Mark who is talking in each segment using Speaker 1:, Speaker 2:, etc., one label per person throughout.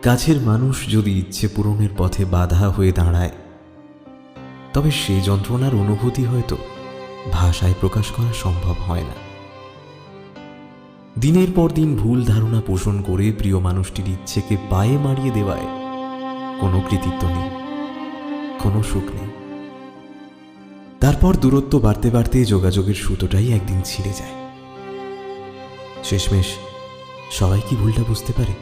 Speaker 1: কাছের মানুষ যদি ইচ্ছে পূরণের পথে বাধা হয়ে দাঁড়ায়, তবে সে যন্ত্রণার অনুভূতি হয়তো ভাষায় প্রকাশ করা সম্ভব হয় না। দিনের পর দিন ভুল ধারণা পোষণ করে প্রিয় মানুষটির ইচ্ছেকে পায়ে মারিয়ে দেওয়ায় কোনো কৃতিত্ব নেই, কোনো সুখ নেই। তারপর দূরত্ব বাড়তে বাড়তে যোগাযোগের সুতোটাই একদিন ছিঁড়ে যায়। শেষমেশ সবাই কি ভুলটা বুঝতে পারে?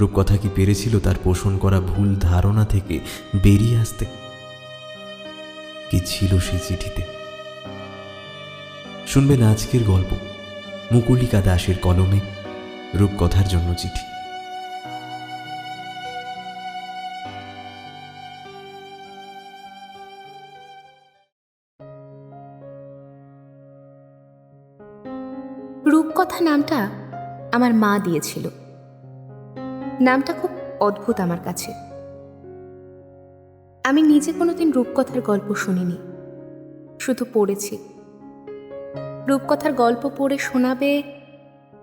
Speaker 1: রূপকথা কি পেরেছিল তার পোষণ করা ভুল ধারণা থেকে বেরিয়ে আসতে? কি ছিল সেই চিঠিতে? শুনবেন আজকের গল্প, মুকুলিকা দাসের কলমে রূপকথার জন্য চিঠি।
Speaker 2: রূপকথা নামটা আমার মা দিয়েছিল। নামটা খুব অদ্ভুত আমার কাছে। আমি নিজে কোনোদিন রূপকথার গল্প শুনিনি, শুধু পড়েছি। রূপকথার গল্প পড়ে শোনাবে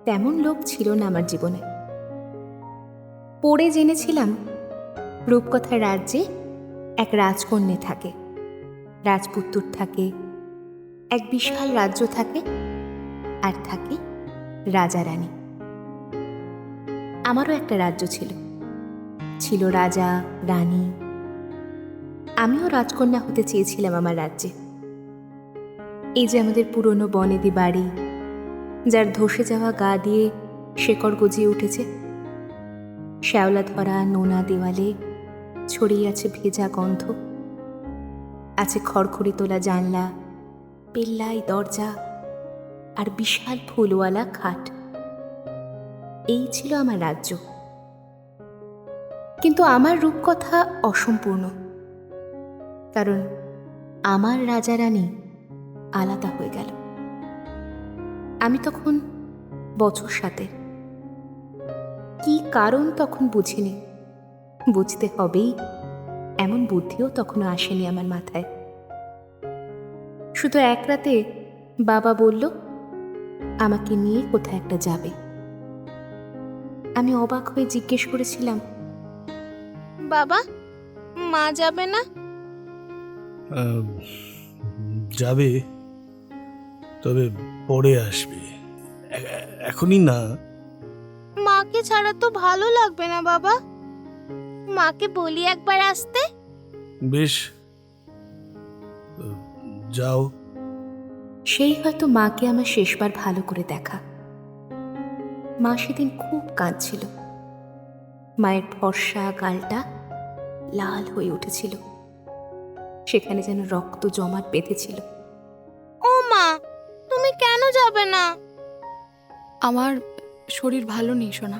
Speaker 2: তেমন লোক ছিল না আমার জীবনে। পড়ে জেনেছিলাম রূপকথার রাজ্যে এক রাজকন্যা থাকে, রাজপুত্তর থাকে, এক বিশাল রাজ্য থাকে, আর থাকে রাজা রানী। আমারও একটা রাজ্য ছিল, ছিল রাজা রানী। আমিও রাজকন্যা হতে চেয়েছিলাম আমার রাজ্যে। এই যে আমাদের পুরনো বনেদি বাড়ি, যার ধসে যাওয়া গা দিয়ে শেকড় গজিয়ে উঠেছে, শ্যাওলা ধরা নোনা দেওয়ালে ছড়িয়ে আছে ভেজা গন্ধ, আছে খড়খড়ি তোলা জানলা, পেল্লাই দরজা, আর বিশাল ফুলওয়ালা খাট। এই ছিল আমার রাজ্য। কিন্তু আমার রূপকথা অসম্পূর্ণ, কারণ আমার রাজা রানী আলাদা হয়ে গেল। আমি তখন বছর 7। কি কারণ তখন বুঝিনি, বুঝতে হবেই এমন বুদ্ধিও তখনও আসেনি আমার মাথায়। শুধু এক রাতে বাবা বলল আমাকে নিয়ে কোথায় একটা যাবে। আমি অবাক হয়ে জিজ্ঞেস করেছিলাম, বাবা, মা যাবে না?
Speaker 3: যাবে, তবে পরে আসবে, এখনই না।
Speaker 4: মাকে ছাড়া তো ভালো লাগবে না বাবা। মাকে বলি একবার আসতে।
Speaker 3: বেশ, যাও।
Speaker 2: সেই হয়তো মাকে আমার শেষবার ভালো করে দেখা। মা সেদিন খুব কাঁদছিল। মায়ের ফর্সা গালটা লাল হয়ে উঠেছিল, সেখানে যেন রক্ত জমাট বেঁধেছিল।
Speaker 4: ও মা, তুমি কেন যাবে না?
Speaker 5: আমার শরীর ভালো নেই সোনা।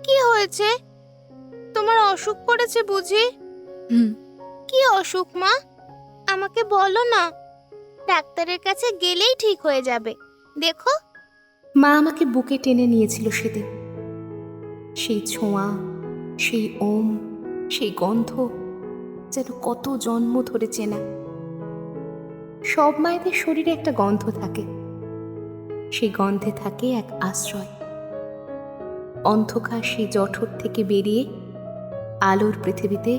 Speaker 4: কি হয়েছে? তোমার অসুখ করেছে বুঝি?
Speaker 5: হুম,
Speaker 4: কি অসুখ মা? আমাকে বলো না, ডাক্তারের কাছে গেলেই ঠিক হয়ে যাবে। দেখো।
Speaker 2: মা আমাকে বুকে টেনে নিয়েছিল সেদিন। সেই ছোঁয়া, সেই ওম, সেই গন্ধ যেন কত জন্ম ধরে চেনা। সব মায়েদের শরীরে একটা গন্ধ থাকে, সেই গন্ধে থাকে এক আশ্রয়। অন্ধকার সেই জঠর থেকে বেরিয়ে আলোর পৃথিবীতে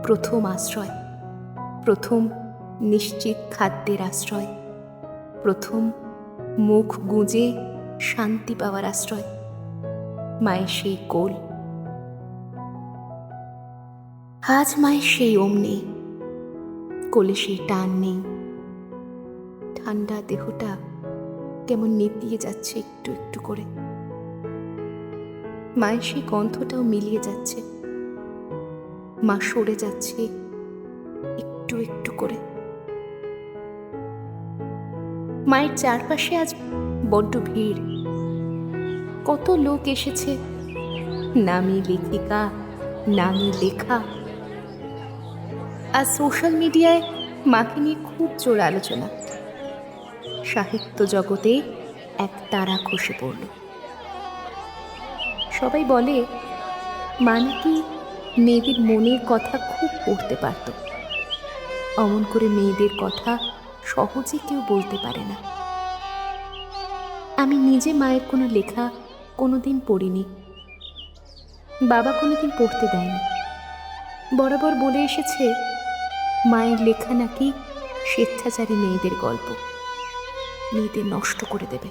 Speaker 2: প্রথম আশ্রয়, প্রথম নিশ্চিত খাদ্যের আশ্রয়, প্রথম মুখ গুঁজে শান্তি পাওয়ার আশ্রয়, মায়ের সেই কোল। আজ মায়ের সেই ওম নেই, কোলে সেই টান নেই। ঠান্ডা দেহটা কেমন নেতিয়ে যাচ্ছে একটু একটু করে। মায়ের সেই গন্ধটাও মিলিয়ে যাচ্ছে। মা সরে যাচ্ছে একটু একটু করে। মায়ের চারপাশে আজ বড্ড ভিড়। কত লোক এসেছে, নামি লেখিকা, নামি লেখা। আর সোশ্যাল মিডিয়ায় মাকে নিয়ে খুব জোর আলোচনা। সাহিত্য জগতে এক তারা খসে পড়ল। সবাই বলে মা নাকি মেয়েদের মনের কথা খুব পড়তে পারত। অমন করে মেয়েদের কথা সহজে কেউ বলতে পারে না। আমি নিজে মায়ের কোনো লেখা কোনোদিন পড়িনি, বাবা কোনোদিন পড়তে দেয়নি। বরাবর বলে এসেছে মায়ের লেখা নাকি স্বেচ্ছাচারী মেয়েদের গল্প, মেয়েদের নষ্ট করে দেবে।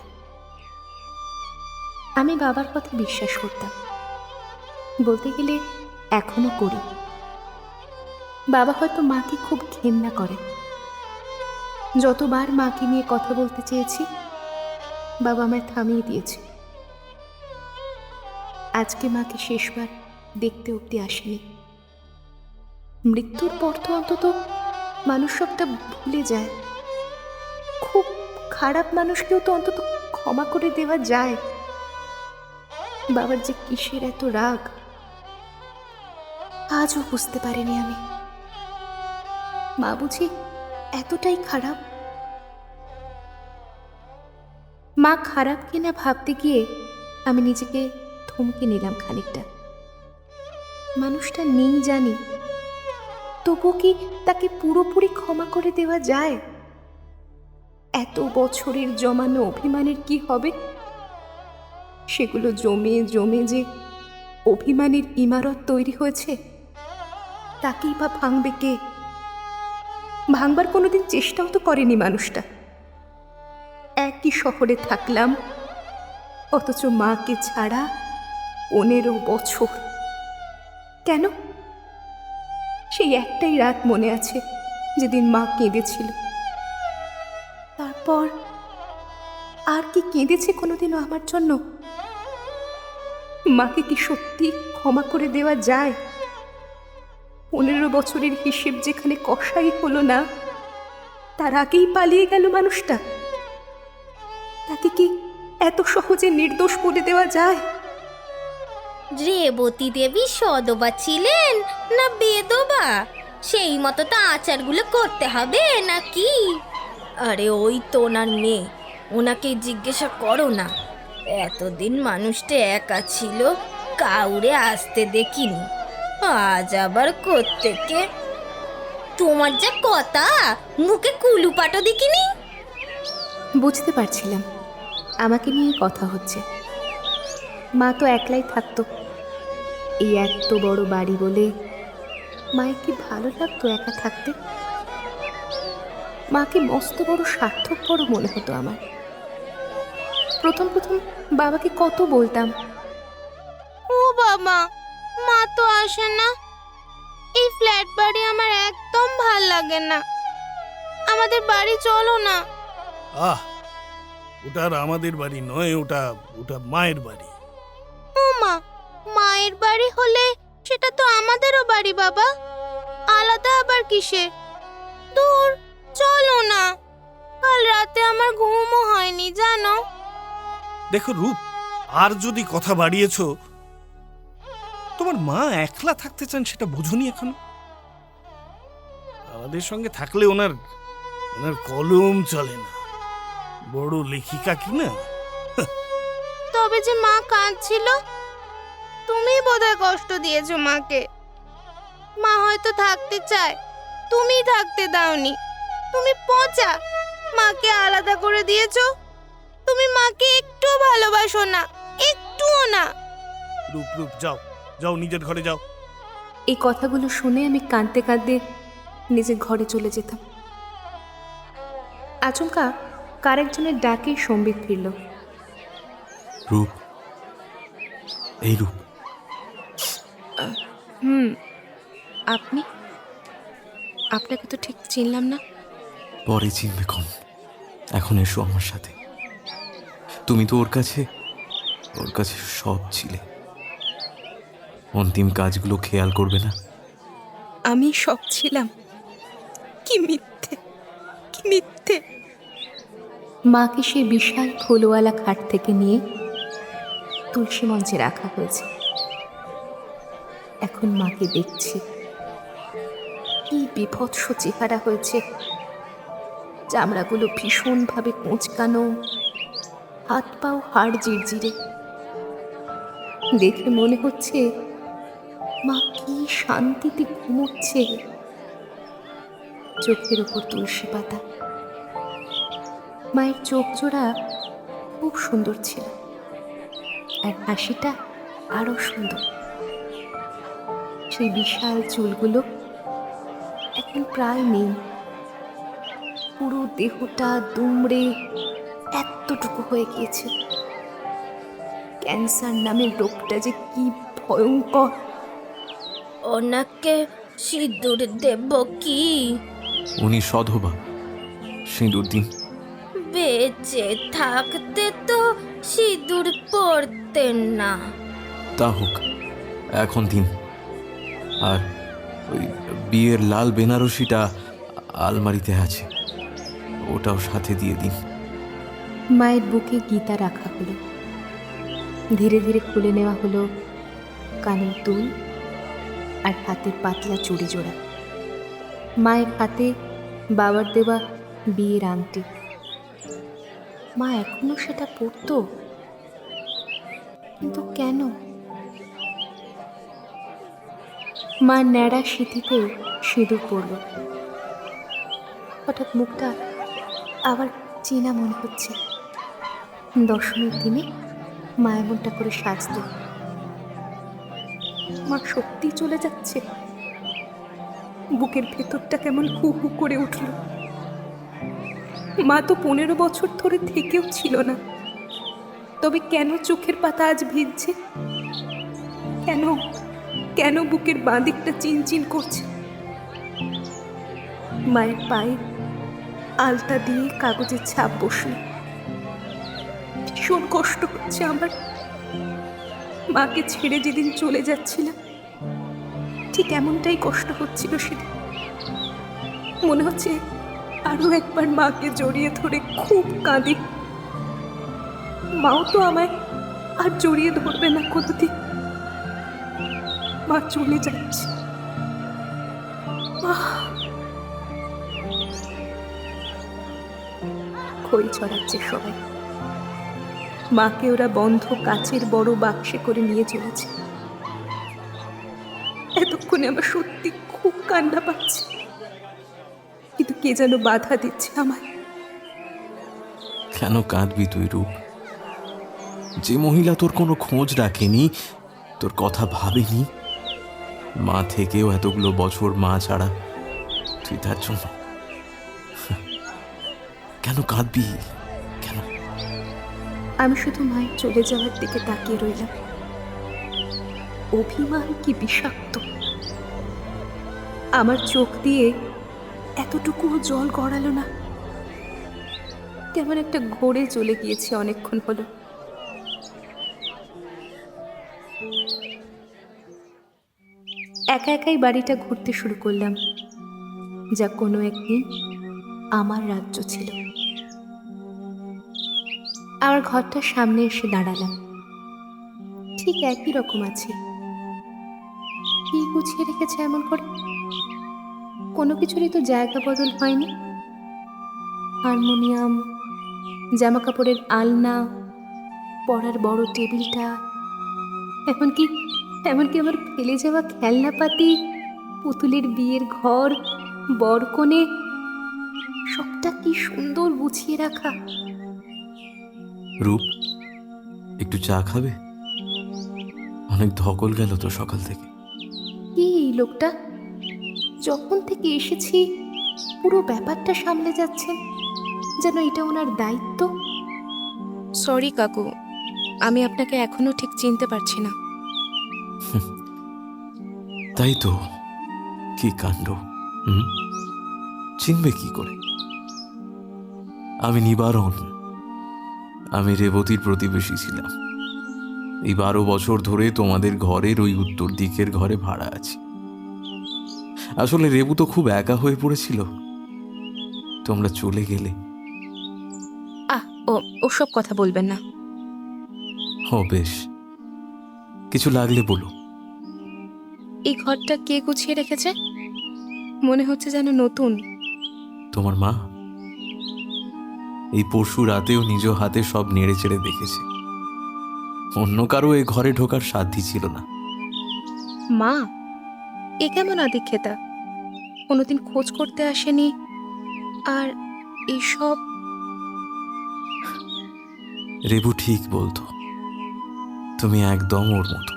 Speaker 2: আমি বাবার কথা বিশ্বাস করতাম, বলতে গেলে এখনো করি। বাবা হয়তো মাকে খুব ঘেন্না করে। যতবার মাকে নিয়ে কথা বলতে চেয়েছি, বাবা আমায় থামিয়ে দিয়েছে। আজকে মাকে শেষবার দেখতে অবধি আসেনি। মৃত্যুর পর তো অন্তত মানুষ সবটা ভুলে যায়। খুব খারাপ মানুষকেও তো অন্তত ক্ষমা করে দেওয়া যায়। বাবার যে কিসের এত রাগ, আজও বুঝতে পারিনি আমি। মা বুঝি এতটাই খারাপ? মা খারাপ কিনা ভাবতে গিয়ে আমি নিজেকে থমকে নিলাম খানিকটা। মানুষটা নেই জানি, তবু কি তাকে পুরোপুরি ক্ষমা করে দেওয়া যায়? এত বছরের জমানো অভিমানের কি হবে? সেগুলো জমে জমে যে অভিমানের ইমারত তৈরি হয়েছে, তাকেই বা ভাঙবে কে? ভাঙবার কোনোদিন চেষ্টাও তো করেনি মানুষটা। একই শহরে থাকলাম, অথচ মাকে ছাড়া 15 বছর। কেন? সেই একটাই রাত মনে আছে যেদিন মা কেঁদেছিল। তারপর আর কি কেঁদেছে কোনোদিনও আমার জন্য? মাকে কি সত্যি ক্ষমা করে দেওয়া যায়? 15 বছরের হিসেব যেখানে কষাই হলো না, তার আগেই পালিয়ে গেল মানুষটা। তাকে কি এত সহজে নির্দোষ করে দেওয়া যায়?
Speaker 4: রেবতী দেবী সদবা ছিলেন না বেদবা? সেই মতো তো আচারগুলো করতে হবে নাকি?
Speaker 6: আরে ওই তো ওনার মেয়ে, ওনাকে জিজ্ঞাসা করো না। এতদিন মানুষটা একা ছিল, কাউরে আসতে দেখিনি, আজ আবার কোত্থেকে।
Speaker 4: তোমার যা কথা, মুখে কুলুপাটো দেখিনি।
Speaker 2: বুঝতে পারছিলাম আমাকে নিয়ে কথা হচ্ছে। মা তো একলাই থাকতো, এই এত বড় বাড়ি বলে মায়ের কি ভালো লাগতো একা থাকতে? মাকে মস্ত বড় স্বার্থপর মনে হতো আমার। প্রথম প্রথম বাবাকে কত বলতাম,
Speaker 4: ও বাবা, মা তো আসে না। এই ফ্ল্যাট বাড়ি আমার একদম ভাল লাগে না। আমাদের বাড়ি চলো না।
Speaker 3: আহ, ওটা আর আমাদের বাড়ি নয়, ওটা ওটা মায়ের বাড়ি।
Speaker 4: ও মা, মায়ের বাড়ি হলে সেটা তো আমাদেরও বাড়ি বাবা। আলাদা আবার কিসের? দূর, চলো না। কাল রাতে আমার ঘুমও হয়নি জানো।
Speaker 3: দেখো রূপ, আর যদি কথা বাড়িয়েছো, তোমার মা একলা থাকতে চান সেটা বুঝুনি এখনো? আমাদের সঙ্গে থাকলে ওনার ওনার কলম চলে না। বড় লেখিকা কি না?
Speaker 4: তবে যে মা কাঁদছিল, তুমি বোধহয় কষ্ট দিয়েছো মাকে। মা হয়তো থাকতে চায়, তুমি থাকতে দাওনি। তুমি পচা, মাকে আলাদা করে দিয়েছো। তুমি মাকে একটু ভালোবাসো না, একটুও না।
Speaker 3: রূপ রূপ, যাও যাও, নিজের ঘরে যাও।
Speaker 2: এই কথাগুলো শুনে আমি কাঁদতে কাঁদতে নিজের ঘরে চলে যেতাম। আচমকা কার একজনের ডাকে সম্বিত ফিরল।
Speaker 1: রূপ, এই রূপ।
Speaker 2: আপনি? আপনাকে তো ঠিক চিনলাম না।
Speaker 1: পরে চিনবে ক্ষণ, এখন এসো আমার সাথে। তুমি তো ওর কাছে সব ছিলে। অন্তিম কাজগুলো খেয়াল করবে না?
Speaker 2: আমি সব ছিলাম? কি মিথ্যে, কি মিথ্যে! মাকে সে বিশাল ফুলওয়ালা খাট থেকে নিয়ে তুলসী মঞ্চে রাখা হয়েছে। এখন মাকে দেখছি, কি বিভৎস চেহারা হয়েছে। চামড়াগুলো ভীষণভাবে কোঁচকানো, হাত পাও হাড় জিরজিরে। দেখে মনে হচ্ছে মা কি শান্তিতে ঘুমোচ্ছে। চোখের উপর তুলসী পাতা, মায়ের চোখ জোড়া খুব সুন্দর ছিল, আর হাসিটা আরো সুন্দর। সেই বিশাল চুলগুলো এখন প্রায় নেই, পুরো দেহটা দুমড়ে এতটুকু হয়ে গিয়েছে। ক্যান্সার নামের রোগটা যে কি ভয়ঙ্কর!
Speaker 6: ওনাকে সিঁদুর দেব কি?
Speaker 1: উনি সধবা, সিঁদুর দিন।
Speaker 6: বেঁচে থাকতে তো সিঁদুর পরতেন না।
Speaker 1: তা হোক, এখন দিন। আর ওই বিয়ের লাল বেনারসিটা আলমারিতে আছে, ওটাও সাথে দিয়ে দিন।
Speaker 2: মায়ের বুকে গীতা রাখা হলো, ধীরে ধীরে খুলে নেওয়া হলো কানের দুল আর হাতের পাতলা চুড়ি জোড়া। মায়ের হাতে বাবার দেওয়া বিয়ের আংটি। মা এখনো সেটা পরতো, কিন্তু কেন? মা ন্যাড়া সিঁথিতে সিঁদুর পড়ল। হঠাৎ মুখটা আবার চেনা মনে হচ্ছে। দশমীর দিনে মা এমনটা করে সাজত। মা সত্যি চলে যাচ্ছে। বুকের ভেতরটা কেমন হু হু করে উঠল। মা তো 15 বছর ধরে থেকেও ছিল না, তবে কেন চোখের পাতা আজ ভিজছে? কেন কেন বুকের বাঁ দিকটা চিনচিন করছে? মায়ের পায়ে আলতা দিয়ে কাগজের ছাপ বসল। ভীষণ কষ্ট হচ্ছে আমার। মাকে ছেড়ে যেদিন চলে যাচ্ছিলাম, ঠিক এমনটাই কষ্ট হচ্ছিল সেদিন। মনে হচ্ছে আরো একবার মাকে জড়িয়ে ধরে খুব কাঁদি। মাও তো আমায় আর জড়িয়ে ধরবে না কোনোদিন। মা চলে যাচ্ছে। খই ছড়াচ্ছে সবাই। মাকে ওরা বন্ধ কাচের বড় বাক্সে করে নিয়ে চলেছে। এতক্ষণে আমার সত্যি খুব কান্না পাচ্ছে, কিন্তু কে যেন বাধা দিচ্ছে আমায়।
Speaker 1: কেন কাঁদবি তুই রূপ? যে মহিলা তোর কোনো খোঁজ রাখেনি, তোর কথা ভাবেনি, মা থেকেও এতগুলো বছর মা ছাড়া, তুই তার জন্য কেন কাঁদবি? কেন?
Speaker 2: আমি শুধু মায়ের চলে যাওয়ার দিকে তাকিয়ে রইলাম। অভিমান কি বিষাক্ত! আমার চোখ দিয়ে এতটুকুও জল গড়ালো না। কেমন একটা ঘোরে চলে গিয়েছে অনেকক্ষণ হলো। একা একাই বাড়িটা ঘুরতে শুরু করলাম, যা কোনো একদিন আমার রাজ্য ছিল। আমার ঘরটার সামনে এসে দাঁড়ালাম। ঠিক একই রকম আছে। কি গুছিয়ে রেখেছে এমন করে? কোনো কিছুরই তো জায়গা বদল হয়নি। হারমোনিয়াম, জামা কাপড়ের আলনা, পড়ার বড় টেবিলটা, এমনকি আমার ফেলে যাওয়া খেলনাপাতি, পুতুলের বিয়ের ঘর, বরকনে, সবটা কি সুন্দর গুছিয়ে রাখা।
Speaker 1: রূপ, একটু চা খাবে? অনেক ধকল গেল তো সকাল থেকে।
Speaker 2: কি এই লোকটা? যখন থেকে এসেছি পুরো ব্যাপারটা সামলে যাচ্ছেন, যেন এটা ওনার দায়িত্ব। সরি কাকু, আমি আপনাকে এখনো ঠিক চিনতে পারছি না।
Speaker 1: তাই তো, কি কাণ্ড! চিনবে কি করে? আমি নিবারণ, আমি রেবতীর প্রতিবেশী ছিলাম। এই 12 বছর ধরে তোমাদের ঘরের ওই উত্তর দিকের ঘরে ভাড়া আছি। আসলে রেবু তো খুব একা হয়ে পড়েছিল, তোমরা চলে গেলে।
Speaker 2: ওসব কথা বলবেন না।
Speaker 1: ও বেশ, কিছু লাগলে বলো।
Speaker 2: এই ঘরটা কে গুছিয়ে রেখেছে? মনে হচ্ছে যেন নতুন।
Speaker 1: তোমার মা এই পরশু রাতেও নিজ হাতে সব নেড়ে চেড়ে দেখেছে। অন্য কারো এ ঘরে ঢোকার সাধ্যই ছিল না।
Speaker 2: মা এ কেমন আদিক্ষেতা? কোনোদিন খোঁজ করতে আসেনি, আর এইসব।
Speaker 1: রেবু ঠিক বলতো, তুমি একদম ওর মতো।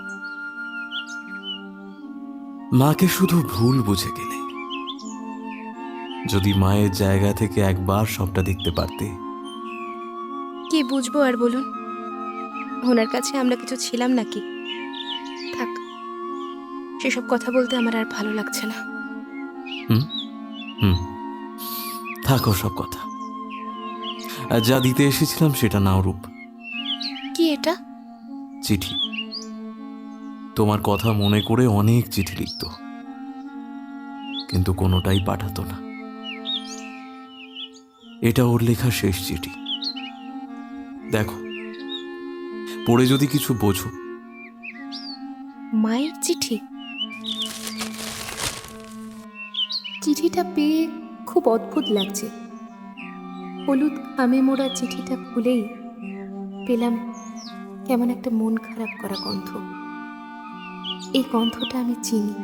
Speaker 1: মাকে শুধু ভুল বুঝে গেলে। যদি মায়ের জায়গা থেকে একবার সবটা দেখতে পারতে।
Speaker 2: কি বুঝবো আর বলুন, ওনার কাছে আমরা কিছু ছিলাম নাকি? থাক, সেসব কথা বলতে আমার আর ভালো লাগছে না।
Speaker 1: হুম, থাকো সব কথা। আর যা দিতে এসেছিলাম সেটা নাও রূপ।
Speaker 2: কি এটা?
Speaker 1: চিঠি। তোমার কথা মনে করে অনেক চিঠি লিখত, কিন্তু কোনোটাই পাঠাতো না। এটা ওর লেখা শেষ চিঠি। দেখো, পড়ে যদি কিছু বোঝো।
Speaker 2: মায়ের চিঠি? চিঠিটা পেয়ে খুব অদ্ভুত লাগছে। হলুদ খামে মোড়া চিঠিটা খুলেই পেলাম কেমন একটা মন খারাপ করা গন্ধ। এই গন্ধটা আমি চিনি।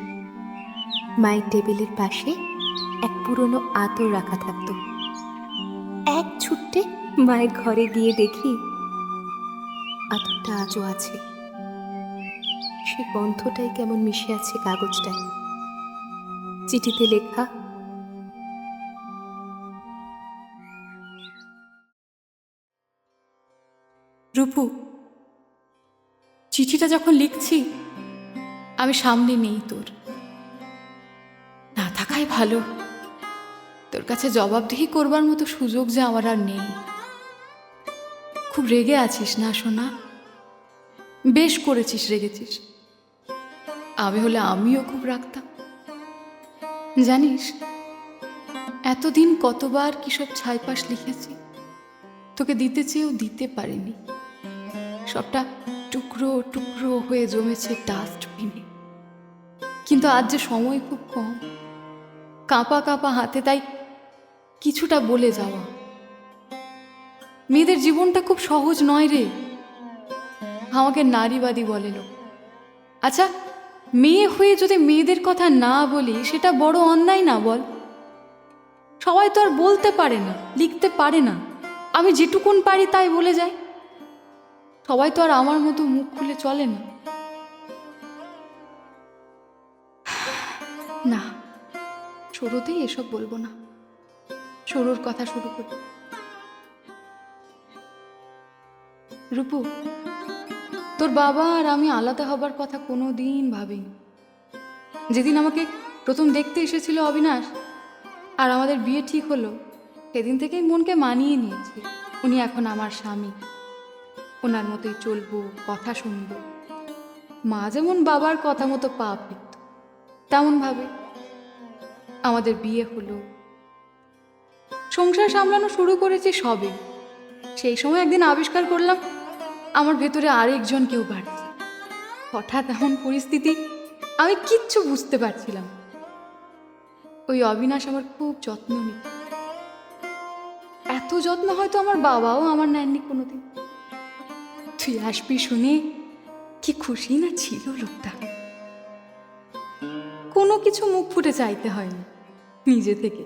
Speaker 2: মায়ের টেবিলের পাশে এক পুরনো আতর রাখা থাকতো। এক ছুট্টে মায়ের ঘরে গিয়ে দেখি আতরটা আজও আছে। সে গন্ধটাই কেমন মিশে আছে কাগজটায়। চিঠিতে লেখা,
Speaker 5: রূপু, চিঠিটা যখন লিখছি আমি সামনে নেই, তোর না থাকাই ভালো। তোর কাছে জবাবদিহি করবার মতো সুযোগ যে আমার আর নেই। খুব রেগে আছিস না সোনা? বেশ করেছিস, রেগেছিস। আমি হলে আমিও খুব রাখতাম। জানিস, এতদিন কতবার কি সব ছাইপাশ লিখেছি, তোকে দিতে চেয়েও দিতে পারিনি। সবটা টুকরো টুকরো হয়ে জমেছে ডাস্টবিনে। কিন্তু আজ যে সময় খুব কম, কাঁপা কাঁপা হাতে, তাই কিছুটা বলে যাওয়া। মেয়েদের জীবনটা খুব সহজ নয় রে। আমাকে নারীবাদী বলে লোক। আচ্ছা, মেয়ে হয়ে যদি মেয়েদের কথা না বলি, সেটা বড় অন্যায় না বল? সবাই তো আর বলতে পারে না, লিখতে পারে না। আমি যেটুকুন পারি তাই বলে যাই। সবাই তো আর আমার মতো মুখ খুলে চলে না। না, শুরুতেই এসব বলবো না। শুরুর কথা শুরু করি। রূপু, তোর বাবা আর আমি আলাদা হবার কথা কোনো দিন ভাবিনি। যেদিন আমাকে প্রথম দেখতে এসেছিল অবিনাশ আর আমাদের বিয়ে ঠিক হলো, সেদিন থেকেই মনকে মানিয়ে নিয়েছি উনি এখন আমার স্বামী। ওনার মতোই চলবো, কথা শুনবো। মা যেমন বাবার কথা মতো পা ফিরত, তেমন ভাবে আমাদের বিয়ে হলো। সংসার সামলানো শুরু করেছি সবে। সেই সময় একদিন আবিষ্কার করলাম আমার ভেতরে আরেকজন কেউ বাড়ছে। হঠাৎ এমন পরিস্থিতি, আমি কিচ্ছু বুঝতে পারছিলাম। ওই অবিনাশ আমার খুব যত্ন নিত। এত যত্ন হয়তো আমার বাবাও আমার নেননি কোনোদিন। তুই আসবি শুনে কি খুশি না ছিল লোকটা। কোনো কিছু মুখ ফুটে চাইতে হয়নি, নিজে থেকে।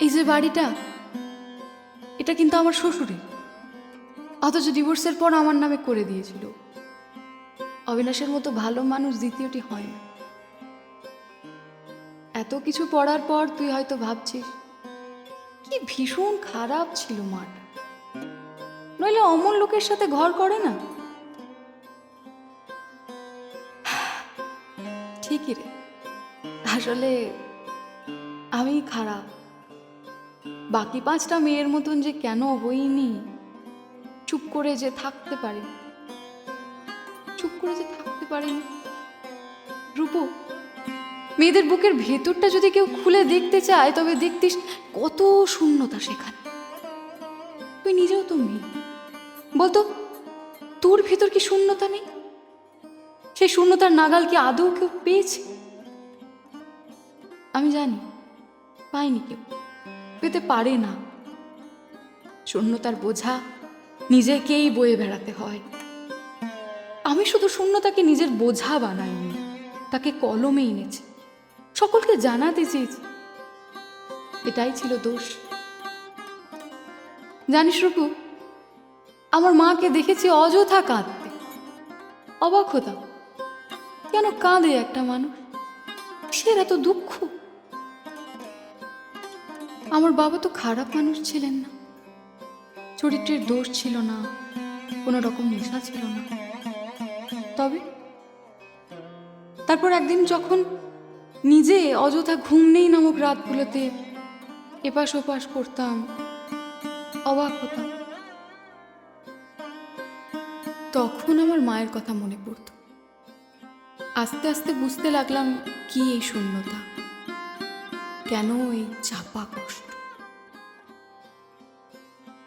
Speaker 5: এই যে বাড়িটা, এটা কিন্তু আমার শ্বশুরের, অথচ ডিভোর্সের পর আমার নামে করে দিয়েছিল। অবিনাশের মতো ভালো মানুষ দ্বিতীয়টি হয় না। এত কিছু পড়ার পর তুই হয়তো ভাবছিস কি ভীষণ খারাপ ছিল মাটা, নইলে অমন লোকের সাথে ঘর করে না। ঠিকই রে, আসলে আমি খারাপ। বাকি 5টা মেয়ের মতন যে কেন হইনি, চুপ করে যে থাকতে পারি, রূপু, মেয়েদের বুকের ভেতরটা যদি কেউ খুলে দেখতে চায়, তবে দেখতিস কত শূন্যতা সেখানে। তুই নিজেও তো মেয়ে, বলতো তোর ভেতর কি শূন্যতা নেই? সেই শূন্যতার নাগাল কি আদৌ কেউ পেয়েছে? আমি জানি পাইনি, কেউ পেতে পারে না। শূন্যতার বোঝা নিজেকেই বয়ে বেড়াতে হয়। আমি শুধু শূন্যতাকে নিজের বোঝা বানাইনি, তাকে কলমে এনেছি, সকলকে জানাতে চেয়েছি। এটাই ছিল দোষ। জানিস রূপু, আমার মাকে দেখেছি অযথা কাঁদতে। অবাক হতাম, কেন কাঁদে একটা মানুষ, সে এত দুঃখ। আমার বাবা তো খারাপ মানুষ ছিলেন না, চরিত্রের দোষ ছিল না, কোনো রকম নেশা ছিল না। তারপর একদিন যখন নিজে অযথা ঘুম নেই নামক রাতগুলোতে এপাশ ওপাশ করতাম, অবাক হতাম। তখন আমার মায়ের কথা মনে পড়ত। আস্তে আস্তে বুঝতে লাগলাম কি এই শূন্যতা, কেন এই চাপা কষ্ট।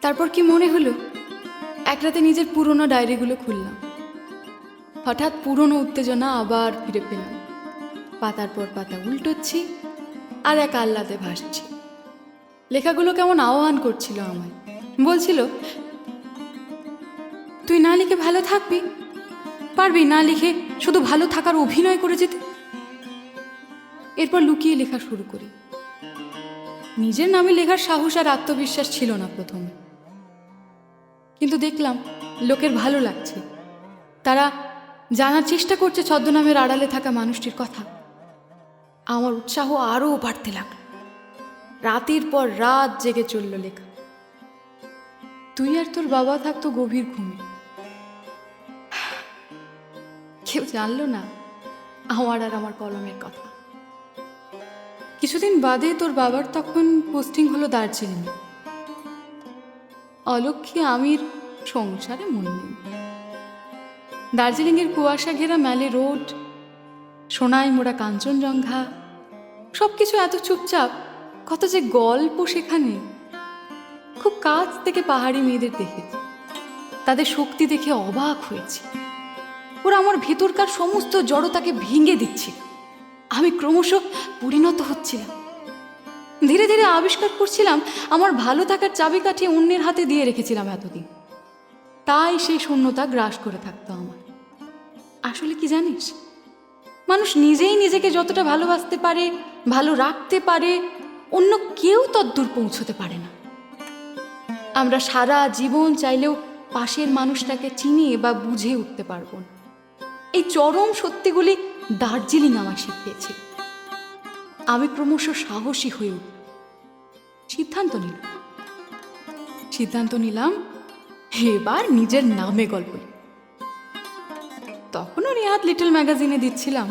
Speaker 5: তারপর কি মনে হলো, এক রাতে নিজের পুরনো ডায়েরিগুলো খুললাম। হঠাৎ পুরনো উত্তেজনা আবার ফিরে পেলাম। পাতার পর পাতা উল্টোচ্ছি আর এক আহ্লাদে ভাসছি। লেখাগুলো কেমন আহ্বান করছিল আমায়, বলছিল, তুই না লিখে ভালো থাকবি, পারবি না লিখে শুধু ভালো থাকার অভিনয় করে যেতে। এরপর লুকিয়ে লেখা শুরু করি। নিজের নামে লেখার সাহস আর আত্মবিশ্বাস ছিল না প্রথমে, কিন্তু দেখলাম লোকের ভালো লাগছে। তারা জানার চেষ্টা করছে ছদ্মনামের আড়ালে থাকা মানুষটির কথা। আমার উৎসাহ আরও বাড়তে লাগলো। রাতের পর রাত জেগে চলল লেখা। তুই আর তোর বাবা থাকতো গভীর ঘুমে। কেউ জানলো না আমার আর আমার কলমের কথা। কিছুদিন বাদে তোর বাবার তখন পোস্টিং হলো দার্জিলিং। অলক্ষ্যে আমির সংসারে মন নেই। দার্জিলিংয়ের কুয়াশা ঘেরা ম্যালে রোড, সোনায় মোড়া কাঞ্চনজঙ্ঘা, সবকিছু এত চুপচাপ, কত যে গল্প সেখানে। খুব কাছ থেকে পাহাড়ি মেয়েদের দেখেছি, তাদের শক্তি দেখে অবাক হয়েছি। ওরা আমার ভেতরকার সমস্ত জড়তাকে ভেঙে দিচ্ছে। আমি ক্রমশ পরিণত হচ্ছিলাম। ধীরে ধীরে আবিষ্কার করছিলাম আমার ভালো থাকার চাবিকাঠি অন্যের হাতে দিয়ে রেখেছিলাম এতদিন। তাই সেই শূন্যতা গ্রাস করে থাকতো আমার। আসলে কি জানিস, মানুষ নিজেই নিজেকে যতটা ভালোবাসতে পারে, ভালো রাখতে পারে, অন্য কেউ তদ্দূর পৌঁছতে পারে না। আমরা সারা জীবন চাইলেও পাশের মানুষটাকে চিনে বা বুঝে উঠতে পারবো না। এই চরম সত্যিগুলি দার্জিলিং আমায় শিখিয়েছে। আমি ক্রমশ সাহসী হয়ে উঠলাম। সিদ্ধান্ত নিলাম এবার নিজের নামে গল্প। তখনও রিহাত লিটল ম্যাগাজিনে দিচ্ছিলাম।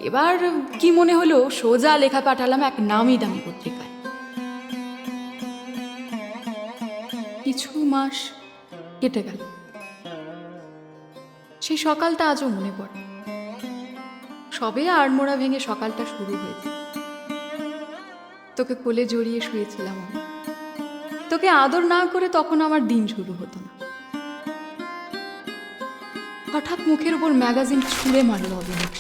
Speaker 5: এবার কি মনে হলো, সোজা লেখা পাঠালাম এক নামি দামি পত্রিকায়। কিছু মাস কেটে গেল। সেই সকালটা আজও মনে পড়ে। সবে আড়মোড়া ভেঙে সকালটা শুরু হয়েছে। তোকে কোলে জড়িয়ে শুয়েছিলাম আমি। তোকে আদর না করে তখন আমার দিন শুরু হতো না। হঠাৎ মুখের উপর ম্যাগাজিন ছুঁড়ে মারল অবিনাশ।